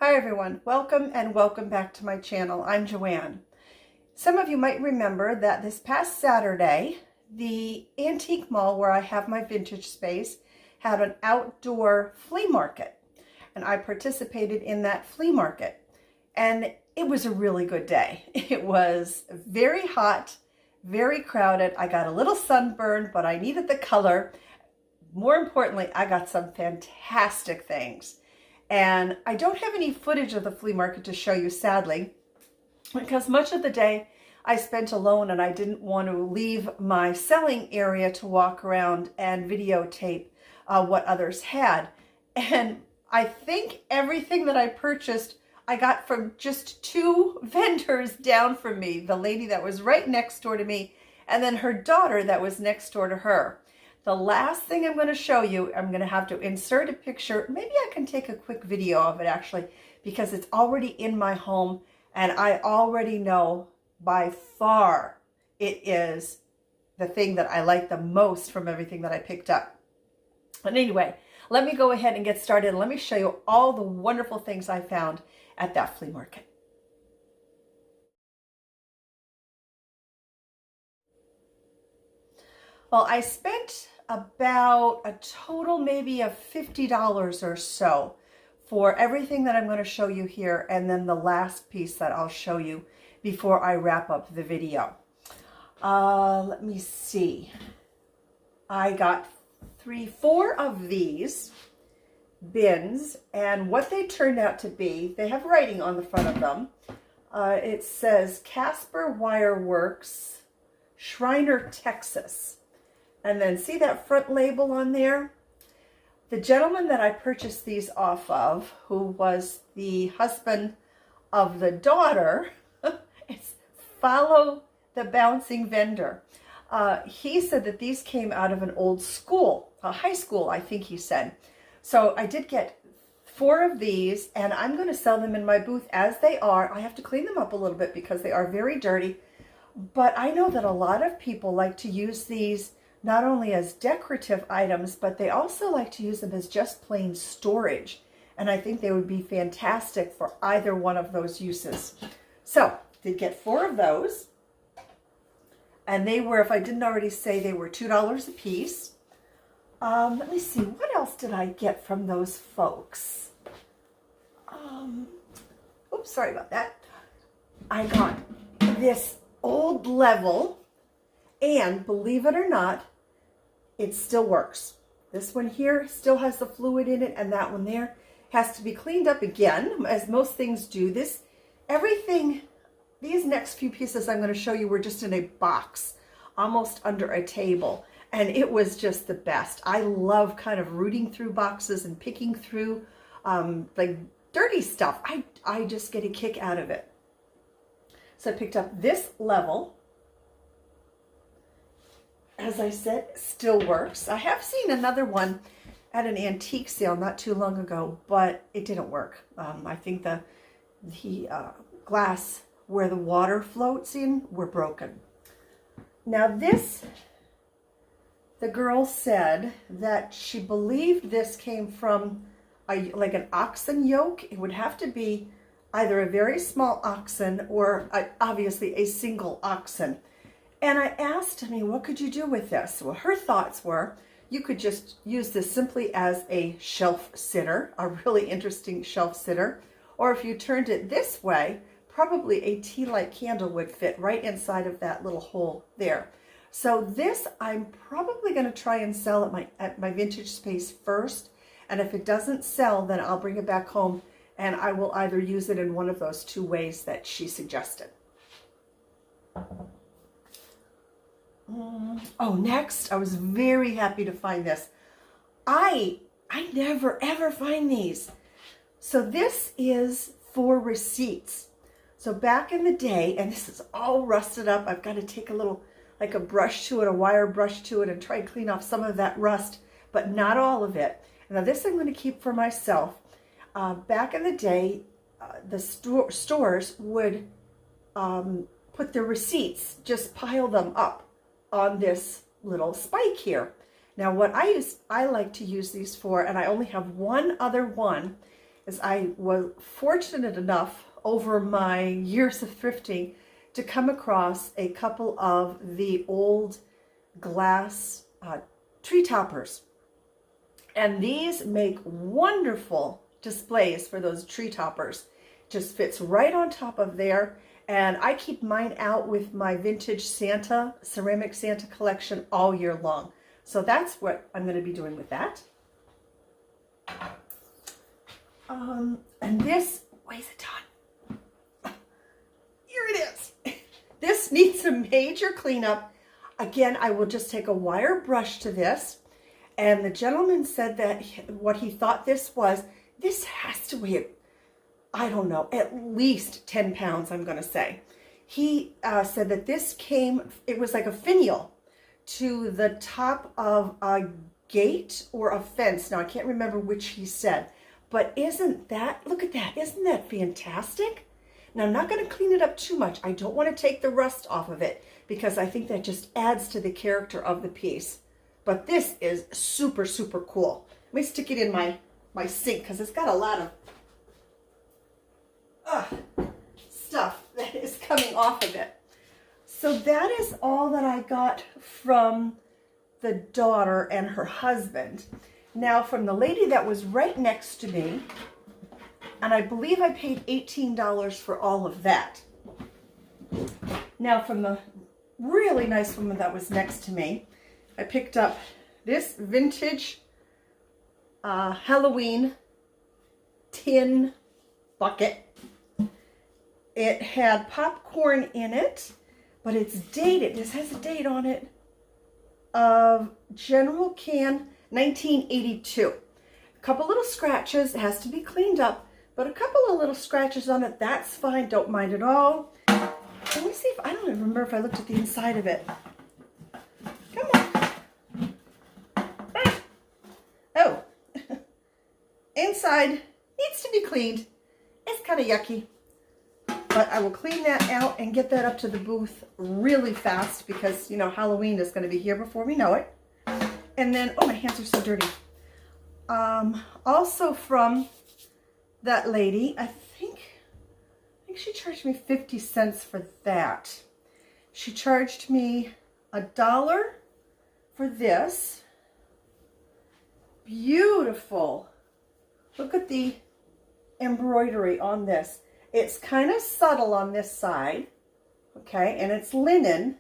Hi everyone, welcome and welcome back to my channel. I'm Joanne. Some of you might remember that this past Saturday, the antique mall where I have my vintage space had an outdoor flea market, and I participated in that flea market, and it was a really good day. It was very hot, very crowded. I got a little sunburned, but I needed the color. More importantly, I got some fantastic things. And I don't have any footage of the flea market to show you, sadly, because much of the day I spent alone and I didn't want to leave my selling area to walk around and videotape what others had. And I think everything that I purchased, I got from just two vendors down from me, the lady that was right next door to me, and then her daughter that was next door to her. The last thing I'm going to show you, I'm going to have to insert a picture. Maybe I can take a quick video of it actually, because it's already in my home and I already know by far it is the thing that I like the most from everything that I picked up. But anyway, let me go ahead and get started and let me show you all the wonderful things I found at that flea market. Well, I spent about a total maybe of $50 or so for everything that I'm going to show you here, and then the last piece that I'll show you before I wrap up the video. Let me see. I got four of these bins, and what they turned out to be, they have writing on the front of them. It says Casper Wire Works, Shriner, Texas. And then see that front label on there? The gentleman that I purchased these off of, who was the husband of the daughter, it's Follow the Bouncing Vendor. He said that these came out of an old school, a high school, I think he said. So I did get four of these, and I'm going to sell them in my booth as they are. I have to clean them up a little bit because they are very dirty. But I know that a lot of people like to use these not only as decorative items, but they also like to use them as just plain storage. And I think they would be fantastic for either one of those uses. So, did get four of those. And they were, if I didn't already say, they were $2 a piece. Let me see, what else did I get from those folks? Oops, sorry about that. I got this old level, and believe it or not, it still works. This one here still has the fluid in it, and that one there has to be cleaned up again, as most things do. Everything, these next few pieces I'm going to show you were just in a box, almost under a table, and it was just the best. I love kind of rooting through boxes and picking through like dirty stuff. I just get a kick out of it. So I picked up this level. As I said, still works. I have seen another one at an antique sale not too long ago, but it didn't work. I think the glass where the water floats in were broken. Now this, the girl said that she believed this came from like an oxen yoke. It would have to be either a very small oxen or obviously a single oxen. And I asked me, what could you do with this? Well, her thoughts were, you could just use this simply as a shelf sitter, a really interesting shelf sitter. Or if you turned it this way, probably a tea light candle would fit right inside of that little hole there. So this, I'm probably going to try and sell at my vintage space first. And if it doesn't sell, then I'll bring it back home and I will either use it in one of those two ways that she suggested. Oh, next, I was very happy to find this. I never ever find these. So this is for receipts. So back in the day, and this is all rusted up, I've got to take a little, like a brush to it, a wire brush to it, and try and clean off some of that rust, but not all of it. Now this I'm going to keep for myself. Back in the day, the stores would put their receipts, just pile them up on this little spike here. Now what I like to use these for, and I only have one other one, is I was fortunate enough over my years of thrifting to come across a couple of the old glass tree toppers. And these make wonderful displays for those tree toppers. Just fits right on top of there. And I keep mine out with my vintage Santa, ceramic Santa collection all year long. So that's what I'm going to be doing with that. And this weighs a ton. Here it is. This needs a major cleanup. Again, I will just take a wire brush to this. And the gentleman said that what he thought this was, this has to weigh, I don't know, at least 10 pounds, I'm going to say. He said that this came, it was like a finial to the top of a gate or a fence. Now, I can't remember which he said. But isn't that, look at that, isn't that fantastic? Now, I'm not going to clean it up too much. I don't want to take the rust off of it because I think that just adds to the character of the piece. But this is super, super cool. Let me stick it in my sink because it's got a lot of stuff that is coming off of it. So that is all that I got from the daughter and her husband. Now, from the lady that was right next to me, and I believe I paid $18 for all of that. Now, from the really nice woman that was next to me, I picked up this vintage Halloween tin bucket. It had popcorn in it, but it's dated. This has a date on it of General Can 1982. A couple little scratches. It has to be cleaned up, but a couple of little scratches on it. That's fine. Don't mind at all. Let me see if, I don't even remember if I looked at the inside of it. Come on. Ah. Oh. Inside needs to be cleaned. It's kind of yucky. But I will clean that out and get that up to the booth really fast because, you know, Halloween is going to be here before we know it. And then, oh, my hands are so dirty. Also from that lady, I think she charged me 50 cents for that. She charged me $1 for this. Beautiful. Look at the embroidery on this. It's kind of subtle on this side, okay, and it's linen,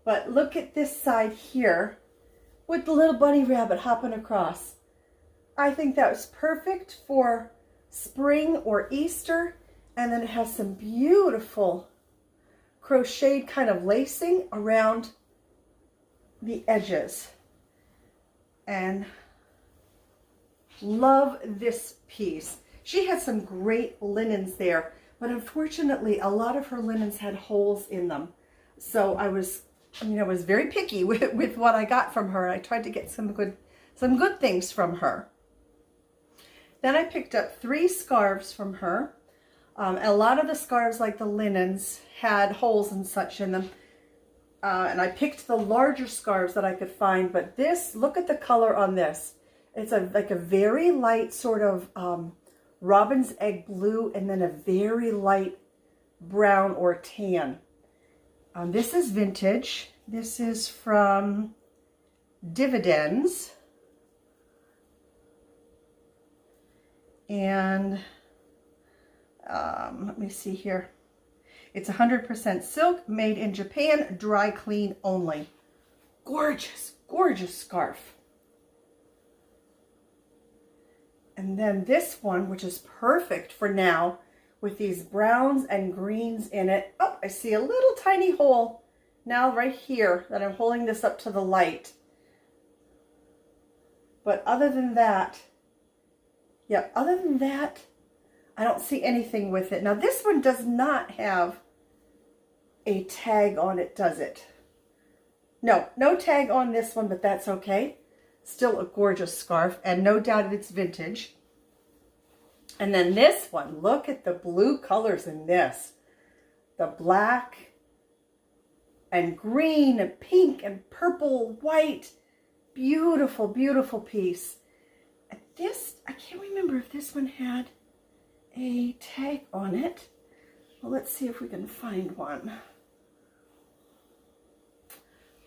but look at this side here with the little bunny rabbit hopping across. I think that was perfect for spring or Easter, and then it has some beautiful crocheted kind of lacing around the edges. And love this piece. She had some great linens there, but unfortunately a lot of her linens had holes in them. So I was very picky with what I got from her. I tried to get some good things from her. Then I picked up 3 scarves from her. A lot of the scarves, like the linens, had holes and such in them. And I picked the larger scarves that I could find, but this, look at the color on this. It's like a very light sort of robin's egg blue and then a very light brown or tan. This is vintage. This is from Dividends. And let me see here. It's 100% silk, made in Japan, dry clean only. Gorgeous, gorgeous scarf. And then this one, which is perfect for now, with these browns and greens in it. Oh, I see a little tiny hole now right here that I'm holding this up to the light. But other than that, I don't see anything with it. Now this one does not have a tag on it, does it? No tag on this one, but that's okay. Still a gorgeous scarf, and no doubt it's vintage. And then this one, look at the blue colors in this. The black and green and pink and purple, white. Beautiful, beautiful piece. And this, I can't remember if this one had, a tag on it. Well, let's see if we can find one.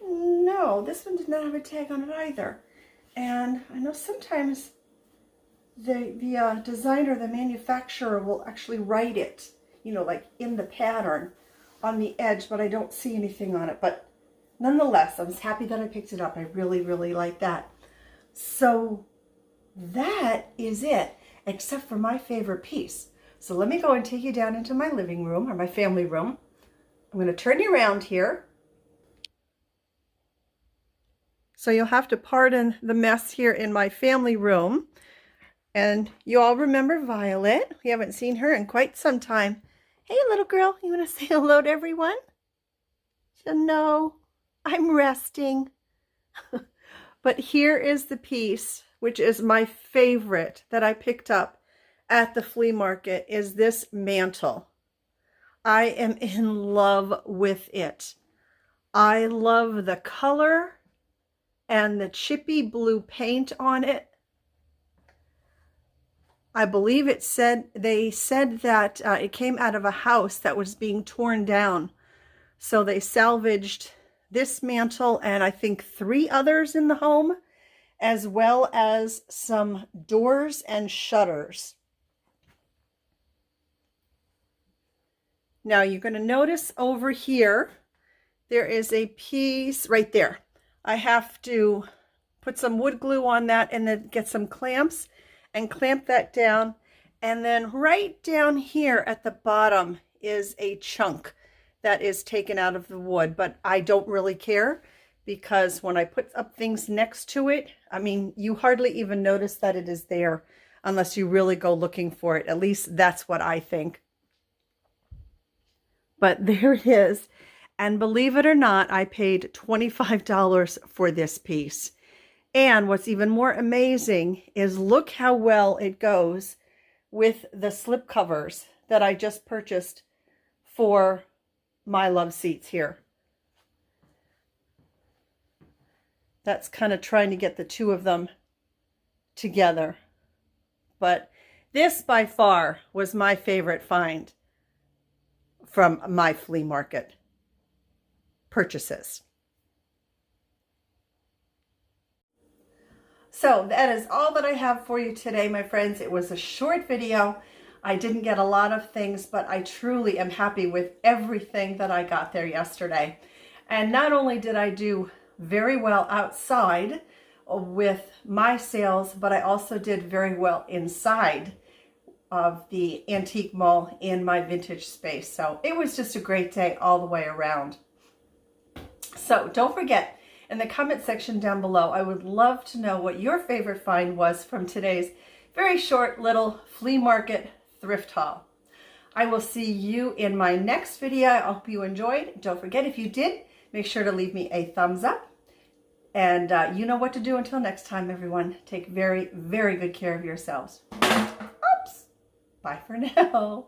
No, this one did not have a tag on it either. And I know sometimes the designer, the manufacturer will actually write it, you know, like in the pattern on the edge, but I don't see anything on it. But nonetheless, I was happy that I picked it up. I really, really like that. So that is it, except for my favorite piece. So let me go and take you down into my living room, or my family room. I'm going to turn you around here. So you'll have to pardon the mess here in my family room. And you all remember Violet. We haven't seen her in quite some time. Hey, little girl, you want to say hello to everyone? So, no, I'm resting. But here is the piece, which is my favorite that I picked up at the flea market, is this mantle. I am in love with it. I love the color and the chippy blue paint on it. I believe they said that it came out of a house that was being torn down. So they salvaged this mantle and I think 3 others in the home, as well as some doors and shutters. Now you're going to notice over here, there is a piece right there. I have to put some wood glue on that and then get some clamps and clamp that down. And then right down here at the bottom is a chunk that is taken out of the wood, but I don't really care because when I put up things next to it, I mean, you hardly even notice that it is there unless you really go looking for it. At least that's what I think. But there it is. And believe it or not, I paid $25 for this piece. And what's even more amazing is look how well it goes with the slip covers that I just purchased for my love seats here. That's kind of trying to get the 2 of them together. But this by far was my favorite find from my flea market purchases. So that is all that I have for you today, my friends. It was a short video. I didn't get a lot of things, but I truly am happy with everything that I got there yesterday. And not only did I do very well outside with my sales, but I also did very well inside of the antique mall in my vintage space. So it was just a great day all the way around. So don't forget, in the comment section down below, I would love to know what your favorite find was from today's very short little flea market thrift haul. I will see you in my next video. I hope you enjoyed. Don't forget, if you did, make sure to leave me a thumbs up. And you know what to do. Until next time, everyone, take very, very good care of yourselves. Oops. Bye for now.